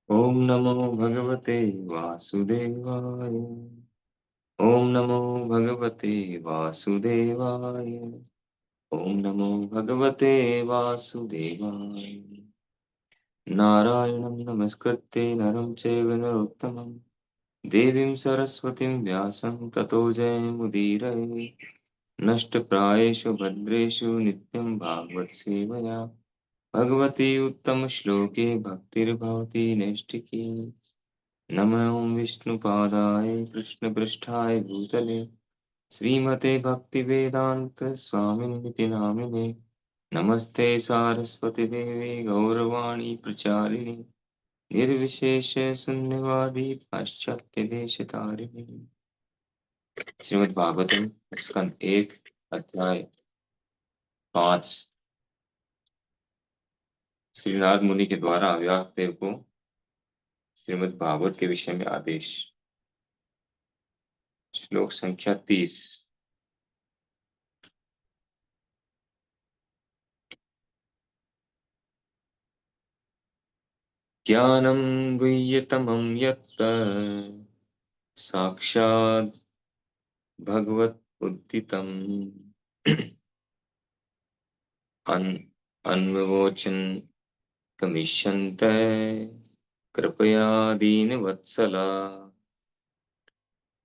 ओम नमो भगवते वासुदेवाय। ओम नमो भगवते वासुदेवाय। ओम नमो भगवते वासुदेवाय। नारायणं नमस्कृत्य नरं चैव नरोत्तमं देवीं सरस्वतीं व्यासं ततो जयमुदीरये। नष्टप्रायेषु भद्रेषु नित्यं भागवत सेवया भगवती उत्तम श्लोके भक्तिर्भवति नैष्ठिकी। नमो विष्णुपादाय कृष्णपृष्ठाय भूतले श्रीमते भक्तिवेदांत स्वामिनिति नामिने। नमस्ते सारस्वती देवी गौरवाणी प्रचारिणे निर्विशेष शून्यवादी पाश्चात्य देश तारिणे। श्रीमद् भागवतम स्कंद 1 अध्याय 5। श्रीनाथ मुनि के द्वारा व्यास देव को श्रीमद् भागवत के विषय में आदेश। श्लोक संख्या 30। ज्ञानं गुह्यतमं यत् साक्षात् भगवदुदितम् अन्ववोचन् कमिष्यन्ते कृपया दीनवत्सला।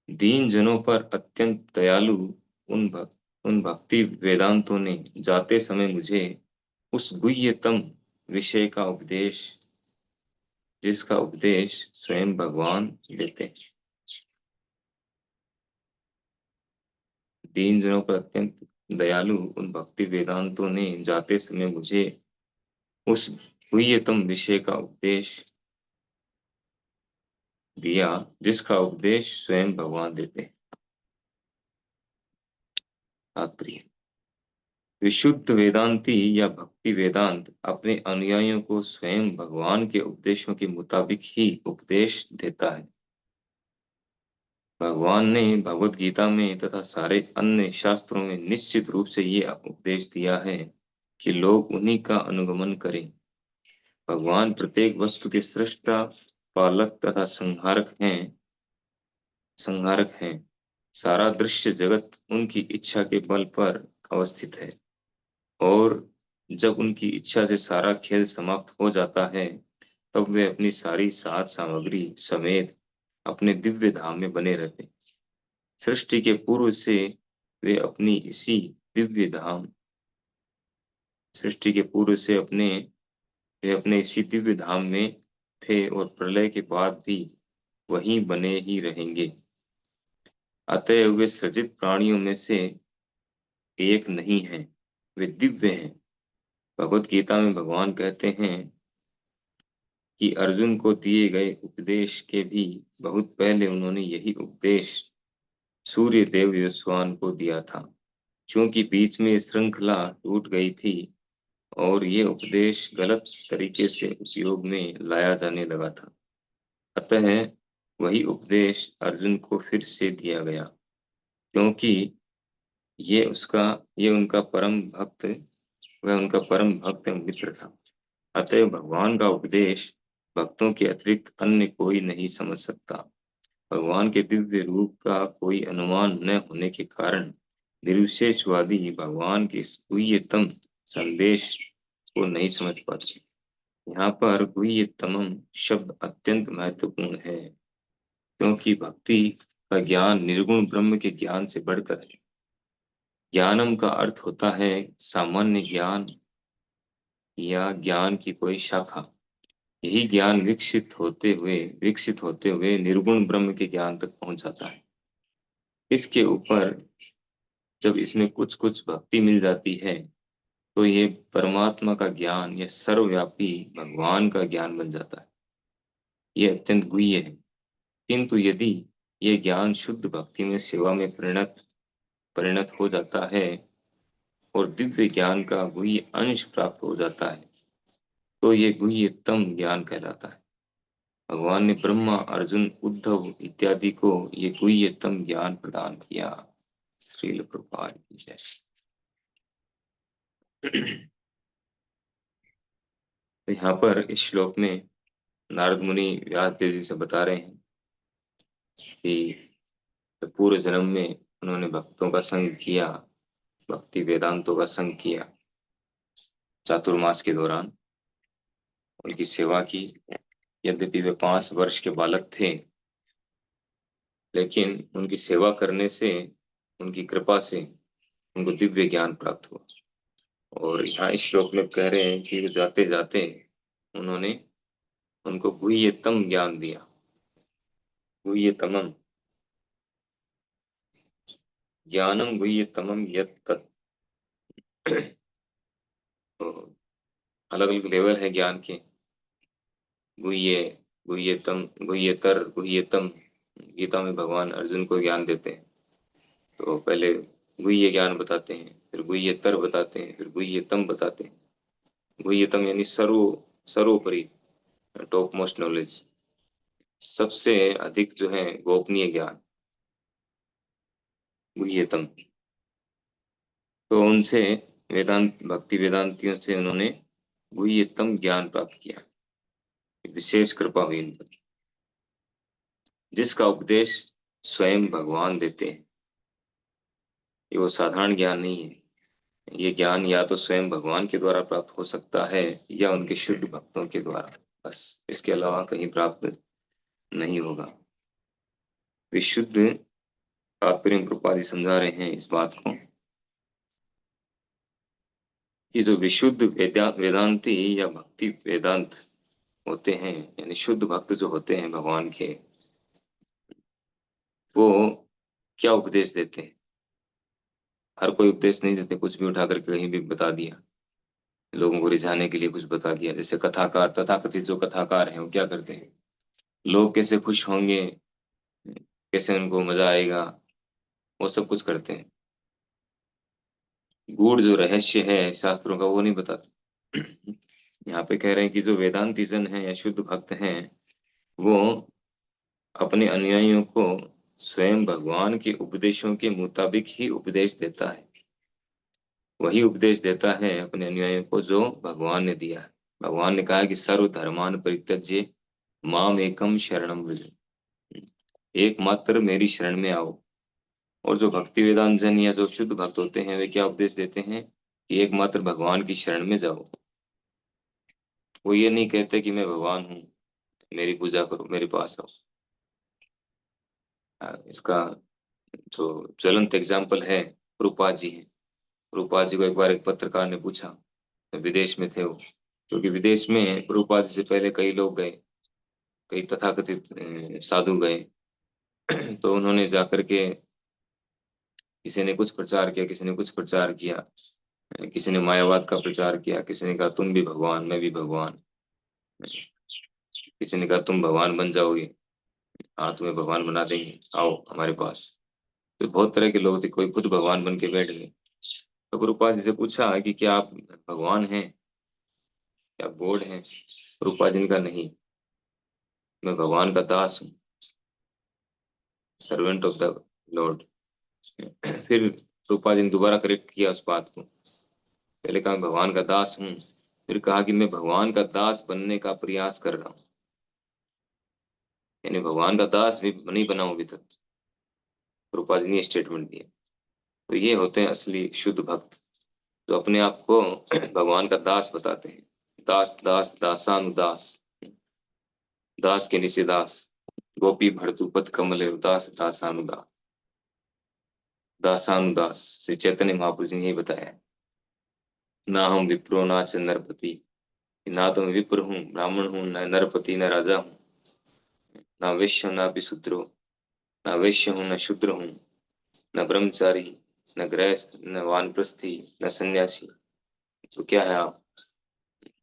दीन जनों पर अत्यंत दयालु उन भक्ति वेदांतों ने जाते समय मुझे उस गुह्यतम विषय का उपदेश जिसका उपदेश स्वयं भगवान देते हैं। दीन जनों पर अत्यंत दयालु उन भक्ति वेदांतों ने जाते समय मुझे उस गुह्यतम विषय का उपदेश दिया जिसका उपदेश स्वयं भगवान देते हैं। तात्पर्य। विशुद्ध वेदांती या भक्ति वेदांत अपने अनुयायियों को स्वयं भगवान के उपदेशों के मुताबिक ही उपदेश देता है। भगवान ने भगवत गीता में तथा सारे अन्य शास्त्रों में निश्चित रूप से ये उपदेश दिया है कि लोग उन्हीं का अनुगमन करें। भगवान प्रत्येक वस्तु के सृष्टा, पालक तथा संहारक हैं। सारा दृश्य जगत उनकी इच्छा के बल पर अवस्थित है, और जब उनकी इच्छा से सारा खेल समाप्त हो जाता है तब वे अपनी सारी साध सामग्री समेत अपने दिव्य धाम में बने रहते हैं। सृष्टि के पूर्व से वे अपनी इसी दिव्य धाम सृष्टि के पूर्व से वे अपने इसी दिव्य धाम में थे और प्रलय के बाद भी वहीं बने ही रहेंगे। अतएव वे सृजित प्राणियों में से एक नहीं हैं, वे दिव्य हैं। भगवत गीता में भगवान कहते हैं कि अर्जुन को दिए गए उपदेश के भी बहुत पहले उन्होंने यही उपदेश सूर्य देव यशवान को दिया था। क्योंकि बीच में श्रृंखला टूट गई थी और ये उपदेश गलत तरीके से उपयोग में लाया जाने लगा था, अतः वही उपदेश अर्जुन को फिर से दिया गया, क्योंकि ये उसका ये उनका परम भक्त वह उनका परम भक्त मित्र था। अतः भगवान का उपदेश भक्तों के अतिरिक्त अन्य कोई नहीं समझ सकता। भगवान के दिव्य रूप का कोई अनुमान न होने के कारण निर्विशेषवादी भगवान के इस गुह्यतम संदेश को नहीं समझ पाते। यहाँ पर गुह्यतमम शब्द अत्यंत महत्वपूर्ण है, क्योंकि भक्ति का ज्ञान निर्गुण ब्रह्म के ज्ञान से बढ़कर है। ज्ञानम का अर्थ होता है सामान्य ज्ञान या ज्ञान की कोई शाखा। यही ज्ञान विकसित होते हुए निर्गुण ब्रह्म के ज्ञान तक पहुंच जाता है। इसके ऊपर जब इसमें कुछ कुछ भक्ति मिल जाती है तो ये परमात्मा का ज्ञान या सर्वव्यापी भगवान का ज्ञान बन जाता है। ये अत्यंत गुह्य है। किंतु यदि ये ज्ञान शुद्ध भक्ति में सेवा में परिणत हो जाता है और दिव्य ज्ञान का गुह्य अंश प्राप्त हो जाता है तो ये गुह्यतम ज्ञान कहलाता है। भगवान ने ब्रह्मा, अर्जुन, उद्धव इत्यादि को ये गुह्यतम ज्ञान प्रदान किया। श्रील प्रभुपाद की जय। तो यहाँ पर इस श्लोक में नारद मुनि व्यास देव जी से बता रहे हैं कि पूर्व जन्म में उन्होंने भक्तों का संग किया, भक्ति वेदांतों का संग किया, चातुर्मास के दौरान उनकी सेवा की। यद्यपि वे 5 वर्ष के बालक थे, लेकिन उनकी सेवा करने से, उनकी कृपा से उनको दिव्य ज्ञान प्राप्त हुआ। और यहाँ इस श्लोक में कह रहे हैं कि जाते जाते उन्होंने उनको गुह्यतम ज्ञान दिया। गुह्यतमम ज्ञानम गुह्यतमम यत् तत्। तो अलग अलग लेवल है ज्ञान के। गुह्य, गुह्यतम, गुह्यतर, गुह्यतम। गीता में भगवान अर्जुन को ज्ञान देते हैं। तो पहले गुह्य ज्ञान बताते हैं, फिर गुह्यतर बताते हैं, फिर गुह्यतम बताते हैं। गुह्यतम यानी सर्वोपरि, टॉप मोस्ट नॉलेज, सबसे अधिक जो है गोपनीय ज्ञान, गुह्यतम। तो उनसे, वेदांत भक्ति वेदांतियों से उन्होंने गुह्यतम ज्ञान प्राप्त किया। विशेष कृपा हुई उन पर, जिसका उपदेश स्वयं भगवान देते हैं। ये वो साधारण ज्ञान नहीं है। ये ज्ञान या तो स्वयं भगवान के द्वारा प्राप्त हो सकता है या उनके शुद्ध भक्तों के द्वारा, बस इसके अलावा कहीं प्राप्त नहीं होगा। विशुद्ध तात्पर्य प्रपादी समझा रहे हैं इस बात को कि जो विशुद्ध वेदांती या भक्ति वेदांत होते हैं, यानी शुद्ध भक्त जो होते हैं भगवान के, वो क्या उपदेश देते हैं। हर कोई उपदेश नहीं देते, कुछ भी उठा करके कहीं भी बता दिया, लोगों को रिझाने के लिए कुछ बता दिया। जैसे कथाकार, तथाकथित जो कथाकार हैं, वो क्या करते हैं, लोग कैसे खुश होंगे, कैसे उनको मजा आएगा, वो सब कुछ करते हैं। गूढ़ जो रहस्य है शास्त्रों का, वो नहीं बताते। यहाँ पे कह रहे हैं कि जो वेदांती जन है या शुद्ध भक्त हैं, वो अपने अनुयायियों को स्वयं भगवान के उपदेशों के मुताबिक ही उपदेश देता है। वही उपदेश देता है अपने अनुयायियों को जो भगवान ने दिया है। भगवान ने कहा है कि सर्व धर्मान परित्यज्य माम एकम शरणम व्रज, एकमात्र मेरी शरण में आओ। और जो भक्ति वेदांत जन या जो शुद्ध भक्त होते हैं, वे क्या उपदेश देते हैं कि एकमात्र भगवान की शरण में जाओ। वो ये नहीं कहते कि मैं भगवान हूँ, मेरी पूजा करो, मेरे पास आओ। इसका जो ज्वलंत एग्जाम्पल है, रूपा जी है। रूपा जी को एक बार एक पत्रकार ने पूछा, विदेश में थे वो, क्योंकि विदेश में रूपा जी से पहले कई लोग गए, कई तथाकथित साधु गए। तो उन्होंने जाकर के, किसी ने कुछ प्रचार किया, किसी ने कुछ प्रचार किया, किसी ने मायावाद का प्रचार किया, किसी ने कहा तुम भी भगवान, मैं भी भगवान, किसी ने कहा तुम भगवान बन जाओगे, हाँ तुम्हें भगवान बना देंगे, आओ हमारे पास। तो बहुत तरह के लोग थे, कोई खुद भगवान बन के बैठ गए। तो गुरुपाद जी से पूछा कि क्या आप भगवान हैं, क्या आप गॉड हैं। गुरुपाद जी ने कहा नहीं, मैं भगवान का दास हूँ, सर्वेंट ऑफ द लॉर्ड। फिर गुरुपाद जी ने दोबारा करेक्ट किया उस बात को। पहले कहा मैं भगवान का दास हूँ, फिर कहा कि मैं भगवान का दास बनने का प्रयास कर रहा हूँ, यानी भगवान का दास भी नहीं बना हूं अभी तक। गुरुपाद जी ने स्टेटमेंट दिया। तो ये होते हैं असली शुद्ध भक्त, जो अपने आप को भगवान का दास बताते हैं। दास दास दासानुदास, दास के नीचे दास। गोपी भर्तुपद कमल दास दासानुदास, दासानुदास श्री चैतन्य महाप्रभु जी ने यही बताया है। ना हम विप्रो ना च नरपति, ना तो मैं विप्र हूँ, ब्राह्मण हूँ, न नरपति, न राजा हूँ, ना वैश्य ना भी शूद्रो, ना वैश्य हूँ न शूद्र हूँ, न ब्रह्मचारी, न गृहस्थ, न वानप्रस्थी, न सन्यासी। तो क्या है आप,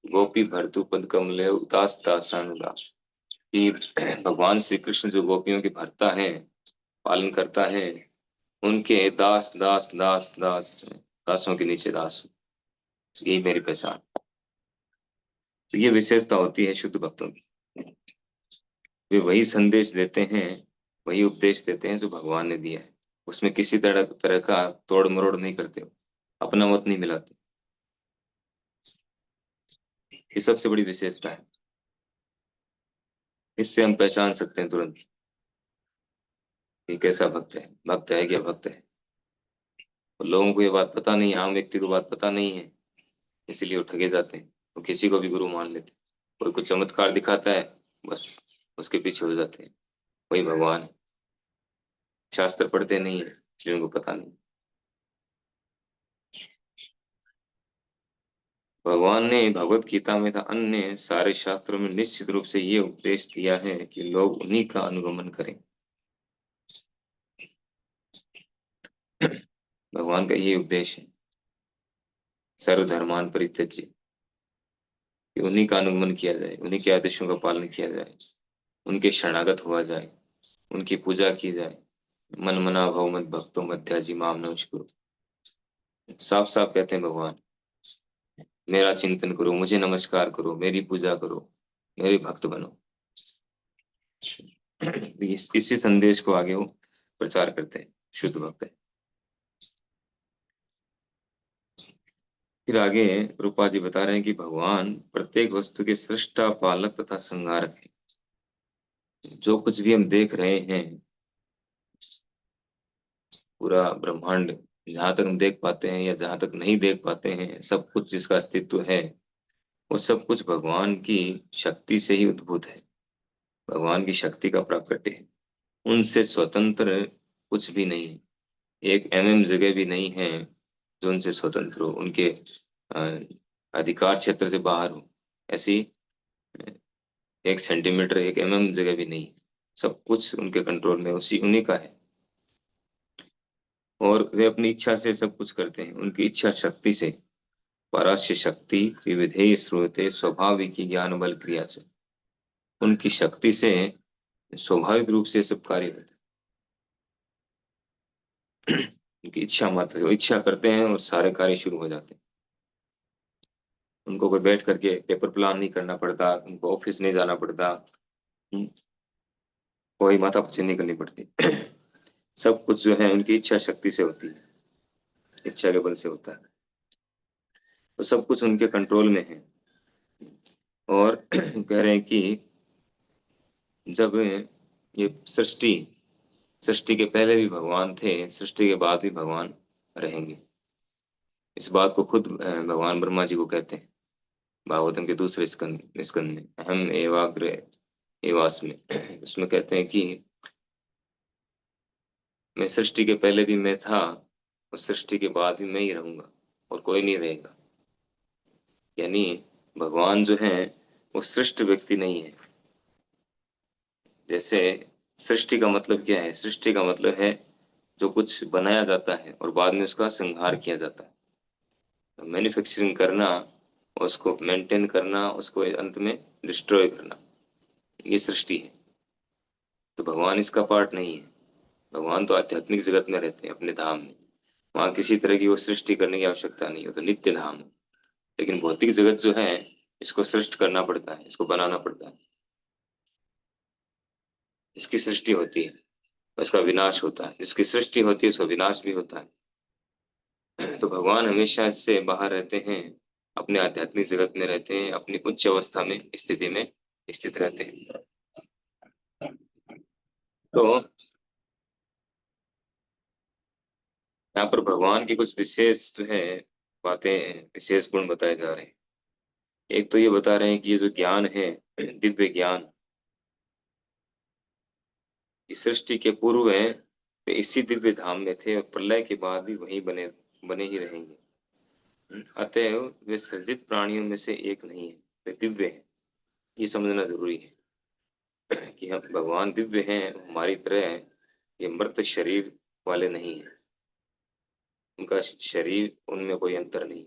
गोपी भरतु पद कमले उदास दासानुदास। कि भगवान श्री कृष्ण जो गोपियों की भरता है, पालन करता है, उनके दास दास दास दास, दासों के नीचे दास हूं। यही मेरी पहचान। तो ये विशेषता होती है शुद्ध भक्तों की। वे वही संदेश देते हैं, वही उपदेश देते हैं जो भगवान ने दिया है। उसमें किसी तरह तरह का तोड़ मरोड़ नहीं करते हो, अपना मत नहीं मिलाते। ये सबसे बड़ी विशेषता है। इससे हम पहचान सकते हैं तुरंत कि कैसा भक्त है क्या भक्त है। तो लोगों को ये बात पता नहीं है, आम व्यक्ति को बात पता नहीं है, इसीलिए वो ठगे जाते हैं, वो किसी को भी गुरु मान लेते हैं। कोई कुछ चमत्कार दिखाता है, बस उसके पीछे हो जाते हैं, वही भगवान है। शास्त्र पढ़ते नहीं है इसलिए उनको पता नहीं। भगवान ने भगवत गीता में था अन्य सारे शास्त्रों में निश्चित रूप से ये उपदेश दिया है कि लोग उन्हीं का अनुगमन करें। भगवान का ये उपदेश है, सर्वधर्मान परित्यज्य, कि उन्हीं का अनुगमन किया जाए, उन्हीं के आदेशों का पालन किया जाए, उनके शरणागत हुआ जाए, उनकी पूजा की जाए। मन मना भव मत भक्तो मध्याजी माम नमस्कुरु। साफ साफ कहते हैं भगवान, मेरा चिंतन करो, मुझे नमस्कार करो, मेरी पूजा करो, मेरे भक्त बनो। इसी संदेश को आगे वो प्रचार करते हैं, शुद्ध भक्त है। फिर आगे रूपा जी बता रहे हैं कि भगवान प्रत्येक वस्तु के सृष्टा, पालक तथा संहारक है। जो कुछ भी हम देख रहे हैं, पूरा ब्रह्मांड, जहां तक हम देख पाते हैं या जहां तक नहीं देख पाते हैं, सब कुछ जिसका अस्तित्व है, वो सब कुछ भगवान की शक्ति से ही उद्भूत है, भगवान की शक्ति का प्राकट्य है। उनसे स्वतंत्र कुछ भी नहीं है। एक जगह भी नहीं है जो उनसे स्वतंत्र हो, उनके अ, अधिकार क्षेत्र से बाहर हो। ऐसी 1 सेंटीमीटर, 1 जगह भी नहीं। सब कुछ उनके कंट्रोल में, उसी उन्हीं का है। और वे अपनी इच्छा से सब कुछ करते हैं, उनकी इच्छा शक्ति से। परास्य शक्ति विविधेय श्रूयते स्वाभाविक ज्ञान बल क्रिया से। उनकी शक्ति से स्वाभाविक रूप से सब कार्य होते हैं। उनकी इच्छा मात्र, वो इच्छा करते हैं और सारे कार्य शुरू हो जाते हैं। उनको कोई बैठ करके पेपर प्लान नहीं करना पड़ता, उनको ऑफिस नहीं जाना पड़ता, हम्म, कोई माथापच्ची नहीं करनी पड़ती। सब कुछ जो है उनकी इच्छा शक्ति से होती है, इच्छा के बल से होता है। तो सब कुछ उनके कंट्रोल में है। और कह रहे हैं कि जब ये सृष्टि सृष्टि के पहले भी भगवान थे, सृष्टि के बाद भी भगवान रहेंगे। इस बात को खुद भगवान ब्रह्मा जी को कहते हैं, भागवतम के दूसरे स्कंद स्कंद में, अहम एवाग्र एवास्मि। उसमें कहते हैं कि मैं सृष्टि के पहले भी मैं था, और सृष्टि के बाद भी मैं ही रहूंगा, और कोई नहीं रहेगा। यानी भगवान जो है वो सृष्ट व्यक्ति नहीं है। जैसे सृष्टि का मतलब क्या है? सृष्टि का मतलब है जो कुछ बनाया जाता है और बाद में उसका संहार किया जाता है। मैन्युफैक्चरिंग करना, उसको मेंटेन करना, उसको अंत में डिस्ट्रॉय करना, ये सृष्टि है। तो भगवान इसका पार्ट नहीं है। भगवान तो आध्यात्मिक जगत में रहते हैं, अपने धाम में। वहां किसी तरह की वो सृष्टि करने की आवश्यकता नहीं है, तो नित्य धाम है। लेकिन भौतिक जगत जो है, इसको सृष्ट करना पड़ता है, इसको बनाना पड़ता है। इसकी सृष्टि होती है, उसका विनाश होता है। जिसकी सृष्टि होती है उसका विनाश भी होता है। तो भगवान हमेशा इससे बाहर रहते हैं, अपने आध्यात्मिक जगत में रहते हैं, अपनी उच्च अवस्था में, स्थिति में स्थित रहते हैं। तो यहाँ पर भगवान की कुछ विशेष जो है बातें, विशेष गुण बताए जा रहे हैं। एक तो ये बता रहे हैं कि ये जो ज्ञान है, दिव्य ज्ञान, इस सृष्टि के पूर्व है, वे इसी दिव्य धाम में थे और प्रलय के बाद भी वहीं बने बने ही रहेंगे। अतएव वे सृजित प्राणियों में से एक नहीं है, वे दिव्य हैं। ये समझना जरूरी है कि हम भगवान दिव्य हैं, हमारी तरह ये मृत शरीर वाले नहीं है। उनका शरीर, उनमें कोई अंतर नहीं,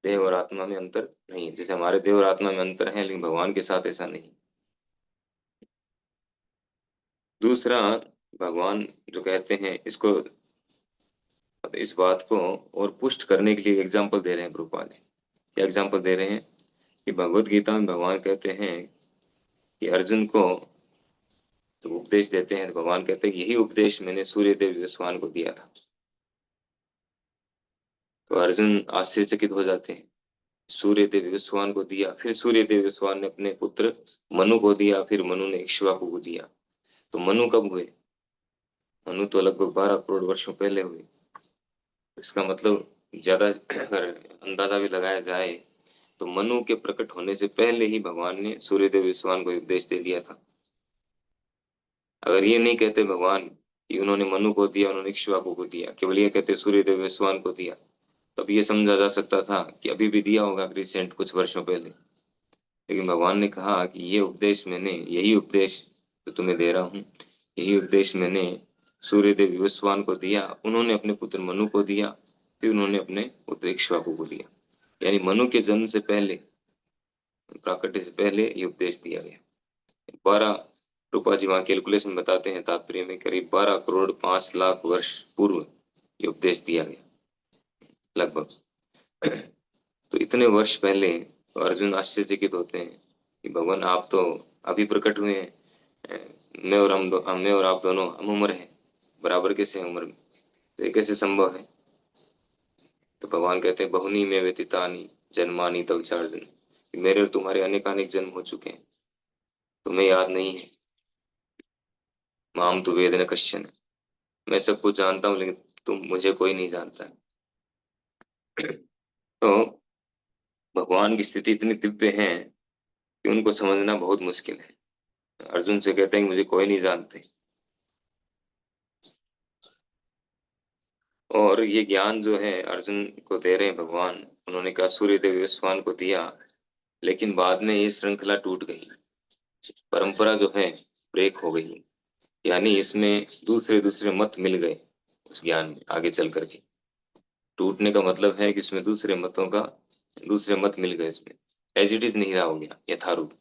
देह और आत्मा में अंतर नहीं है। जैसे हमारे देह और आत्मा में अंतर है, लेकिन भगवान के साथ ऐसा नहीं। दूसरा, भगवान जो कहते हैं इसको, इस बात को और पुष्ट करने के लिए एग्जाम्पल दे रहे हैं प्रभुपाद जी। क्या एग्जाम्पल दे रहे हैं? कि भगवत गीता में भगवान कहते हैं कि अर्जुन को जब उपदेश देते हैं तो भगवान कहते हैं यही उपदेश मैंने सूर्य देव विश्वान को दिया था। तो अर्जुन आश्चर्यचकित हो जाते हैं सूर्यदेव विवस्वान को दिया, फिर सूर्यदेव विवस्वान ने अपने पुत्र मनु को दिया, फिर मनु ने इक्ष्वाकु को दिया। तो मनु कब हुए? मनु तो लगभग 12 करोड़ वर्षों पहले हुए। इसका मतलब ज्यादा अगर अंदाजा भी लगाया जाए तो मनु के प्रकट होने से पहले ही भगवान ने सूर्यदेव विवस्वान को उपदेश दे दिया था। अगर ये नहीं कहते भगवान कि उन्होंने मनु को दिया, उन्होंने इक्ष्वाकु को दिया, केवल ये कहते सूर्यदेव विवस्वान को दिया, तब ये समझा जा सकता था कि अभी भी दिया होगा रिसेंट कुछ वर्षों पहले। लेकिन भगवान ने कहा कि ये उपदेश मैंने, यही उपदेश जो तुम्हें दे रहा हूँ, यही उपदेश मैंने सूर्यदेव विवस्वान को दिया, उन्होंने अपने पुत्र मनु को दिया, फिर उन्होंने अपने पुत्र इक्ष्वाकु को दिया। यानी मनु के जन्म से पहले, प्राकट्य से पहले ये उपदेश दिया गया। 12, रूपा जी वहाँ कैलकुलेशन बताते हैं तात्पर्य में, करीब 12 करोड़ 5 लाख वर्ष पूर्व ये उपदेश दिया गया लगभग। तो इतने वर्ष पहले तो अर्जुन आश्चर्यचकित होते हैं कि भगवान आप तो अभी प्रकट हुए हैं, मैं और आप दोनों हम उम्र हैं, बराबर कैसे हैं उम्र में, तो ये कैसे संभव है? तो भगवान कहते हैं बहुनी में व्यतीतानि जन्मानि तव च अर्जुन, कि मेरे और तुम्हारे अनेकानेक जन्म हो चुके हैं, तुम्हें याद नहीं है। माम तु वेद न कश्चन, मैं सब कुछ जानता हूँ लेकिन तुम मुझे कोई नहीं जानता है। तो भगवान की स्थिति इतनी दिव्य है कि उनको समझना बहुत मुश्किल है। अर्जुन से कहते हैं कि मुझे कोई नहीं जानते, और ये ज्ञान जो है अर्जुन को दे रहे हैं भगवान। उन्होंने कहा सूर्यदेव विवस्वान को दिया, लेकिन बाद में ये श्रृंखला टूट गई, परंपरा जो है ब्रेक हो गई, यानी इसमें दूसरे दूसरे मत मिल गए उस ज्ञान में आगे चल करके। टूटने का मतलब है कि इसमें दूसरे मतों का, दूसरे मत मिल गए, इसमें एज इट इज नहीं रहा, हो गया यथारूप।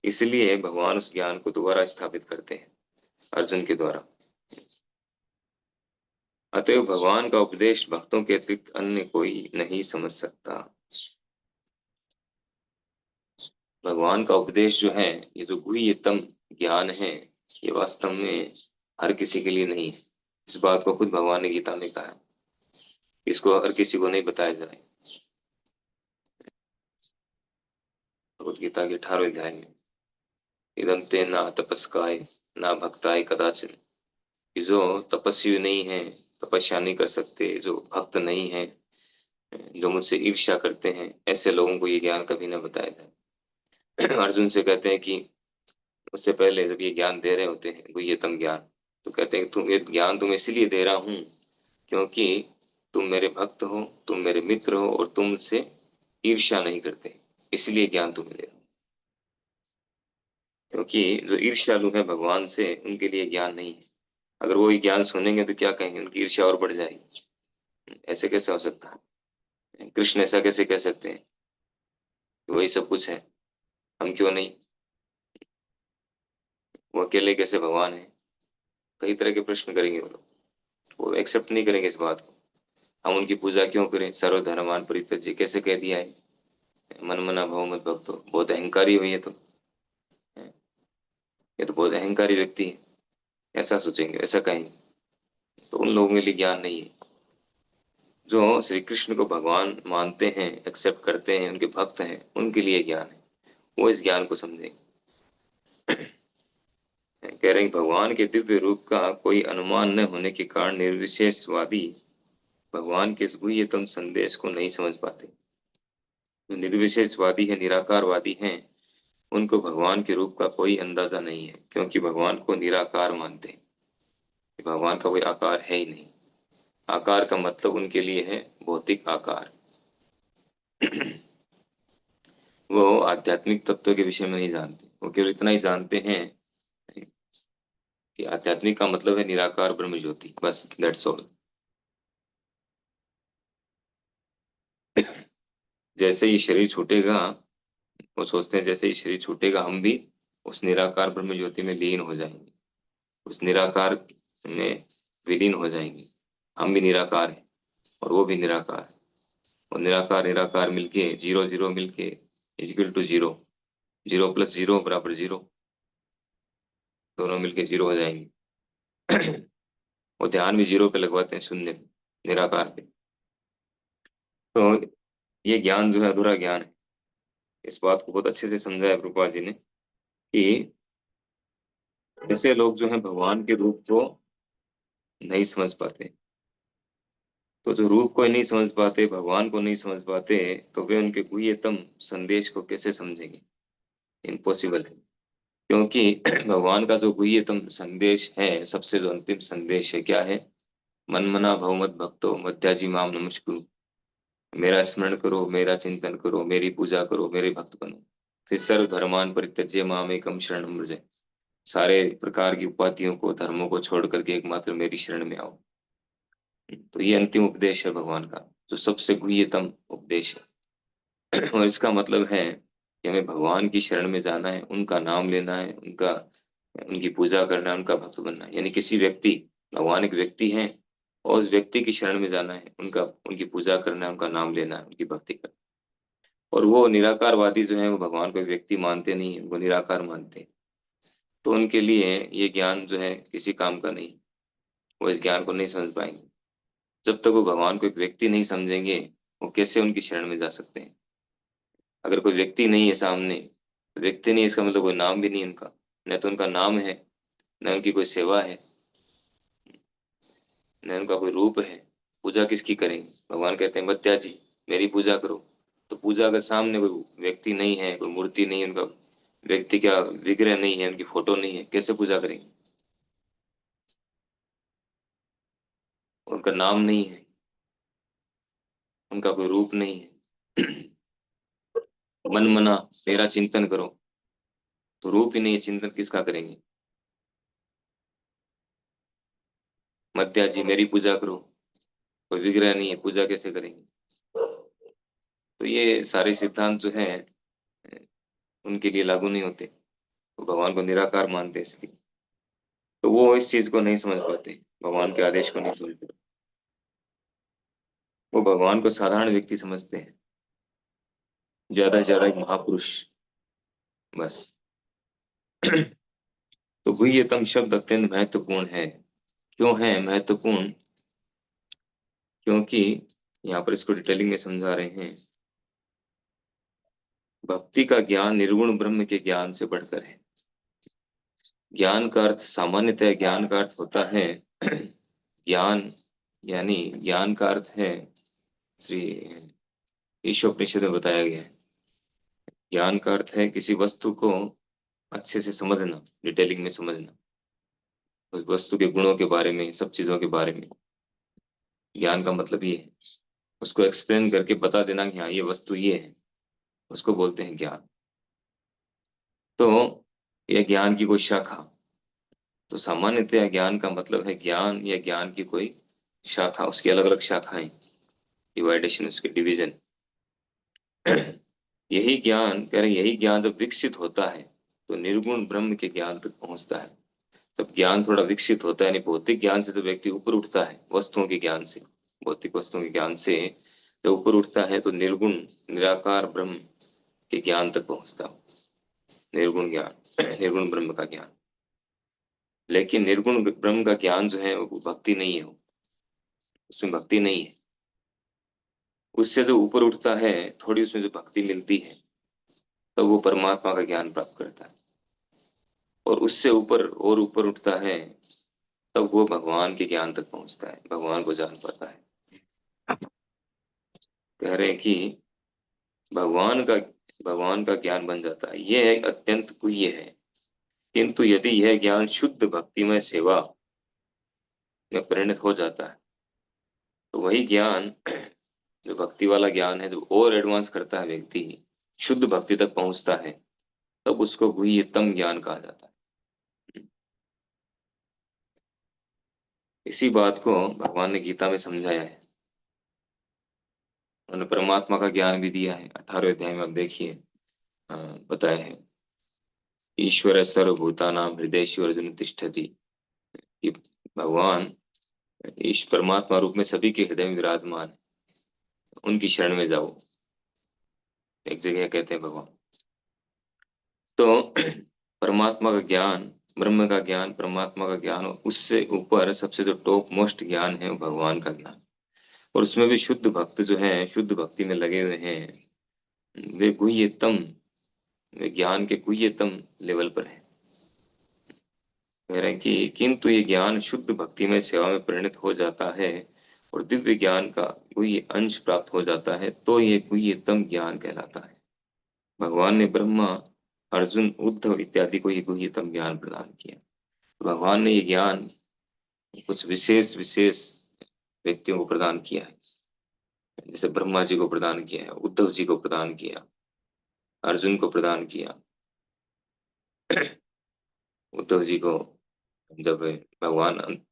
इसलिए भगवान उस ज्ञान को दोबारा स्थापित करते हैं अर्जुन के द्वारा। अतएव भगवान का उपदेश भक्तों के अतिरिक्त अन्य कोई नहीं समझ सकता। भगवान का उपदेश जो है, ये जो गुह्यतम ज्ञान है, ये वास्तव में हर किसी के लिए नहीं है। इस बात को खुद भगवान ने गीता में कहा है, इसको हर किसी को नहीं बताया जाए। भगवत गीता के 18वें अध्याय में, इदम ते ना तपस्काय ना भक्ताय कदाचन, कि जो तपस्वी नहीं है, तपस्या नहीं कर सकते, जो भक्त नहीं है, जो मुझसे ईर्ष्या करते हैं, ऐसे लोगों को ये ज्ञान कभी न बताया जाए। अर्जुन से कहते हैं कि उससे पहले जब ये ज्ञान दे रहे होते हैं गुह्यतम ज्ञान, तो कहते हैं कि तुम ये ज्ञान तुम इसलिए दे रहा हूँ क्योंकि तुम मेरे भक्त हो, तुम मेरे मित्र हो, और तुमसे ईर्ष्या नहीं करते, इसलिए ज्ञान तुम्हें दे रहा हूँ। क्योंकि जो ईर्ष्यालु है भगवान से, उनके लिए ज्ञान नहीं है। अगर वो ये ज्ञान सुनेंगे तो क्या कहेंगे, उनकी ईर्ष्या और बढ़ जाएगी। ऐसे कैसे हो सकता है? कृष्ण ऐसा कैसे कह सकते हैं कि वही सब कुछ है, हम क्यों नहीं? वो अकेले कैसे भगवान है? कई तरह के प्रश्न करेंगे वो लोग, वो एक्सेप्ट नहीं करेंगे इस बात को। हम उनकी पूजा क्यों करें? सर्वधर्मान परित्यज्य कैसे कह दिया है? मन मना भव मत भक्तो, बहुत अहंकारी हुई है, तो ये तो बहुत अहंकारी व्यक्ति है, ऐसा सोचेंगे, ऐसा कहेंगे। तो उन लोगों के लिए ज्ञान नहीं है। जो श्री कृष्ण को भगवान मानते हैं, एक्सेप्ट करते हैं, उनके भक्त हैं, उनके लिए ज्ञान है, वो इस ज्ञान को समझेंगे। कह रहे हैं कि भगवान के दिव्य रूप का कोई अनुमान न होने के कारण निर्विशेषवादी भगवान के इस गुह्यतम संदेश को नहीं समझ पाते। जो निर्विशेषवादी है, निराकारवादी हैं, उनको भगवान के रूप का कोई अंदाजा नहीं है, क्योंकि भगवान को निराकार मानते हैं कि भगवान का कोई आकार है ही नहीं। आकार का मतलब उनके लिए है भौतिक आकार। वो आध्यात्मिक तत्व के विषय में नहीं जानते, वो केवल इतना ही जानते हैं कि आध्यात्मिक का मतलब है निराकार ब्रह्म ज्योति, बस दैट्स ऑल। जैसे ही शरीर छूटेगा, वो सोचते हैं जैसे ही शरीर छूटेगा हम भी उस निराकार ब्रह्म ज्योति में लीन हो जाएंगे, उस निराकार में विलीन हो जाएंगे। हम भी निराकार हैं और वो भी निराकार है, और निराकार निराकार मिलके, जीरो जीरो मिलके equal to zero, zero plus zero बराबर जीरो, दोनों मिलके जीरो हो जाएंगे। वो ध्यान भी जीरो पे लगवाते हैं, शून्य पे, निराकार पे। तो ये ज्ञान जो है अधूरा ज्ञान है। इस बात को बहुत अच्छे से समझाया प्रभुपाद जी ने कि ऐसे लोग जो है भगवान के रूप को नहीं समझ पाते। तो जो रूप को ही नहीं समझ पाते, भगवान को नहीं समझ पाते, तो वे उनके गुह्यतम संदेश को कैसे समझेंगे? इम्पॉसिबल है। क्योंकि भगवान का जो गुह्यतम संदेश है, सबसे जो अंतिम संदेश है, क्या है? मन मना भव मत भक्तो मध्याजी माम नमस्कुरु। मेरा स्मरण करो, मेरा चिंतन करो, मेरी पूजा करो, मेरे भक्त बनो। फिर सर्व धर्मान परित्यज्य माम एकम शरणम व्रज। सारे प्रकार की उपाधियों को, धर्मों को छोड़ करके एकमात्र मेरी शरण में आओ। तो ये अंतिम उपदेश है भगवान का, जो सबसे गुह्यतम उपदेश है। और इसका मतलब है कि हमें भगवान की शरण में जाना है, उनका नाम लेना है, उनकी पूजा करना है, उनका भक्त बनना है। यानी किसी व्यक्ति, भगवान एक व्यक्ति है, और उस व्यक्ति की शरण में जाना है, उनकी पूजा करना है, उनका नाम लेना है, उनकी भक्ति करना है। और वो निराकारवादी जो है, वो भगवान को एक व्यक्ति मानते नहीं है, वो निराकार मानते हैं। तो उनके लिए ये ज्ञान जो है किसी काम का नहीं। वो इस ज्ञान को नहीं समझ पाएंगे। जब तक वो भगवान को एक व्यक्ति नहीं समझेंगे, वो कैसे उनकी शरण में जा सकते हैं? अगर कोई व्यक्ति नहीं है सामने, तो व्यक्ति नहीं, इसका मतलब कोई नाम भी नहीं उनका। न तो उनका नाम है, न उनकी कोई सेवा है, न उनका कोई रूप है। पूजा किसकी करेंगे? भगवान कहते हैं मत जी, मेरी पूजा करो। तो पूजा अगर सामने कोई व्यक्ति नहीं है, कोई मूर्ति नहीं है उनका, व्यक्ति क्या विग्रह नहीं है, उनकी फोटो नहीं है, कैसे पूजा करेंगे? उनका नाम नहीं है, उनका कोई रूप नहीं है। मन मना मेरा चिंतन करो, तो रूप ही नहीं है, चिंतन किसका करेंगे? मध्या जी मेरी पूजा करो, कोई विग्रह नहीं है, पूजा कैसे करेंगे? तो ये सारे सिद्धांत जो है उनके लिए लागू नहीं होते। वो भगवान को निराकार मानते हैं, इसलिए तो वो इस चीज को नहीं समझ पाते, भगवान के आदेश को नहीं समझ पाते। वो भगवान को साधारण व्यक्ति समझते हैं, ज्यादा से ज्यादा एक महापुरुष, बस। तो गुह्यतम शब्द अत्यंत महत्वपूर्ण है। क्यों है महत्वपूर्ण? क्योंकि यहाँ पर इसको डिटेलिंग में समझा रहे हैं। भक्ति का ज्ञान निर्गुण ब्रह्म के ज्ञान से बढ़कर है। ज्ञान का अर्थ, सामान्यतः ज्ञान का अर्थ होता है ज्ञान, यानी ज्ञान का अर्थ है, श्री ईशोपनिषद में बताया गया है, ज्ञान का अर्थ है किसी वस्तु को अच्छे से समझना, डिटेलिंग में समझना, उस वस्तु के गुणों के बारे में, सब चीजों के बारे में। ज्ञान का मतलब ये है, उसको एक्सप्लेन करके बता देना कि हाँ ये वस्तु ये है, उसको बोलते हैं ज्ञान। तो यह ज्ञान की कोई शाखा। तो सामान्यतः ज्ञान का मतलब है ज्ञान या ज्ञान की कोई शाखा, उसकी अलग अलग शाखाएं, डिवाइडेशन, उसके डिवीजन। यही ज्ञान कह रहे हैं, यही ज्ञान जब विकसित होता है तो निर्गुण ब्रह्म के ज्ञान तक पहुंचता है। जब ज्ञान थोड़ा विकसित होता है, यानी भौतिक ज्ञान से तो व्यक्ति ऊपर उठता है, वस्तुओं के ज्ञान से, भौतिक वस्तुओं के ज्ञान से जब ऊपर उठता है तो निर्गुण निराकार ब्रह्म के ज्ञान तक पहुंचता है। निर्गुण ज्ञान, निर्गुण ब्रह्म का ज्ञान। लेकिन निर्गुण ब्रह्म का ज्ञान जो है वो भक्ति नहीं है, उसमें भक्ति नहीं है। उससे जो ऊपर उठता है, थोड़ी उसमें जो भक्ति मिलती है, तब वो परमात्मा का ज्ञान प्राप्त करता है। और उससे ऊपर और ऊपर उठता है, तब वो भगवान के ज्ञान तक पहुंचता है, भगवान को जान पाता है। कह रहे हैं कि भगवान का भगवान का ज्ञान बन जाता है। यह एक अत्यंत गुह्य है। किंतु यदि यह ज्ञान शुद्ध भक्तिमय सेवा में परिणत हो जाता है, तो वही ज्ञान, जो भक्ति वाला ज्ञान है, जो और एडवांस करता है व्यक्ति, शुद्ध भक्ति तक पहुंचता है, तब उसको गुह्यतम ज्ञान कहा जाता है। इसी बात को भगवान ने गीता में समझाया है। उन्होंने परमात्मा का ज्ञान भी दिया है, 18वें अध्याय में आप देखिए, बताया है, ईश्वर सर्वभूतानां हृदयेषु अर्जुन तिष्ठति, कि भगवान ईश परमात्मा रूप में सभी के हृदय में विराजमान है, उनकी शरण में जाओ, एक जगह कहते हैं भगवान। तो परमात्मा का ज्ञान, ब्रह्म का ज्ञान, परमात्मा का ज्ञान, और उससे ऊपर सबसे जो टॉप मोस्ट ज्ञान है वो भगवान का ज्ञान। और उसमें भी शुद्ध भक्त जो हैं, शुद्ध भक्ति में लगे हुए हैं, वे गुह्यतम, वे ज्ञान के गुह्यतम लेवल पर हैं। कह रहे हैं कि किंतु ये ज्ञान शुद्ध भक्ति में सेवा में परिणत हो जाता है और दिव्य ज्ञान का गुह्य अंश प्राप्त हो जाता है, तो ये गुह्यतम ज्ञान कहलाता है। भगवान ने ब्रह्मा, अर्जुन, उद्धव इत्यादि को ये गुह्यतम ज्ञान प्रदान किया। भगवान ने ये ज्ञान कुछ विशेष विशेष व्यक्तियों को प्रदान किया है। जैसे ब्रह्मा जी को प्रदान किया है, उद्धव जी को प्रदान किया, अर्जुन को प्रदान किया। उद्धव जी को जब भगवान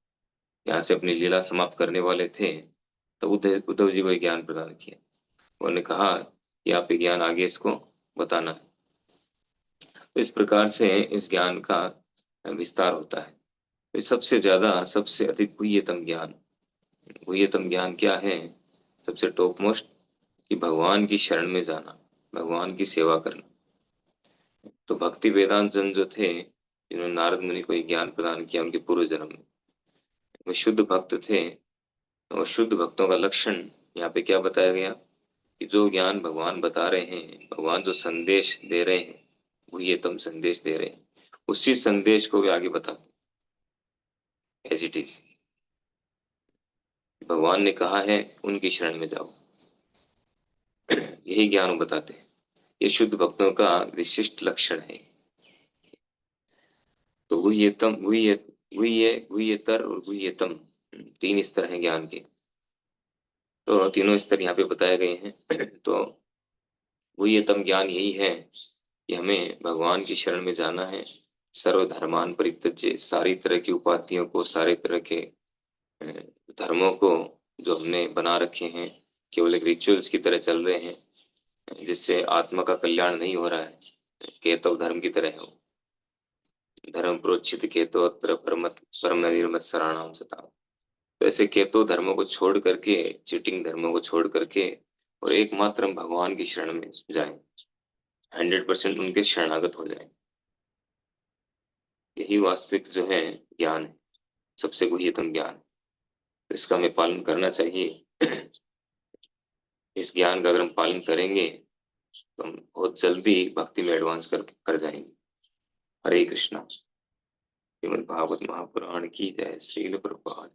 यहाँ से अपनी लीला समाप्त करने वाले थे, तो उद्धव जी को ये ज्ञान प्रदान किया। उन्होंने कहा कि आप ये ज्ञान आगे इसको बताना है। तो इस प्रकार से इस ज्ञान का विस्तार होता है। तो सबसे ज्यादा, सबसे अधिक गुह्यतम ज्ञान, गुह्यतम ज्ञान क्या है? सबसे टॉप मोस्ट, कि भगवान की शरण में जाना, भगवान की सेवा करना। तो भक्ति वेदांत जन जो थे, जिन्होंने नारद मुनि को ये ज्ञान प्रदान किया उनके पूर्व जन्म में, वे शुद्ध भक्त थे। और शुद्ध भक्तों का लक्षण यहाँ पे क्या बताया गया? कि जो ज्ञान भगवान बता रहे हैं, भगवान जो संदेश दे रहे हैं, वो ये तुम संदेश दे रहे हैं, उसी संदेश को वे आगे बताते, एज इट इज। भगवान ने कहा है उनकी शरण में जाओ, यही ज्ञान वो बताते हैं। ये शुद्ध भक्तों का विशिष्ट लक्षण है। तो गुह्यतम, गुह्यतर और गुह्यतम, तीन स्तर हैं ज्ञान के। तो तीनों स्तर यहाँ पे बताए गए हैं। तो गुह्यतम ज्ञान यही है कि हमें भगवान की शरण में जाना है। सर्वधर्मान परित्यज्य, सारी तरह की उपाधियों को, सारे तरह के अ, धर्मों को जो हमने बना रखे हैं, केवल एक रिचुअल्स की तरह चल रहे हैं, जिससे आत्मा का कल्याण नहीं हो रहा है, केतव धर्म की तरह है वो। धर्म प्रोचित केतो अत्र परम निर्मत शरणाम सता। तो ऐसे केतो धर्मों को छोड़ करके, चीटिंग धर्मों को छोड़ करके, और एकमात्र हम भगवान की शरण में जाएं, 100% उनके शरणागत हो जाएं। यही वास्तविक जो है ज्ञान है, सबसे गुह्यतम ज्ञान। तो इसका हमें पालन करना चाहिए। इस ज्ञान का अगर हम पालन करेंगे तो हम बहुत जल्दी भक्ति में एडवांस कर जाएंगे। हरे कृष्णा। श्रीमद् भागवत महापुराण की जय। श्रील प्रभुपाद।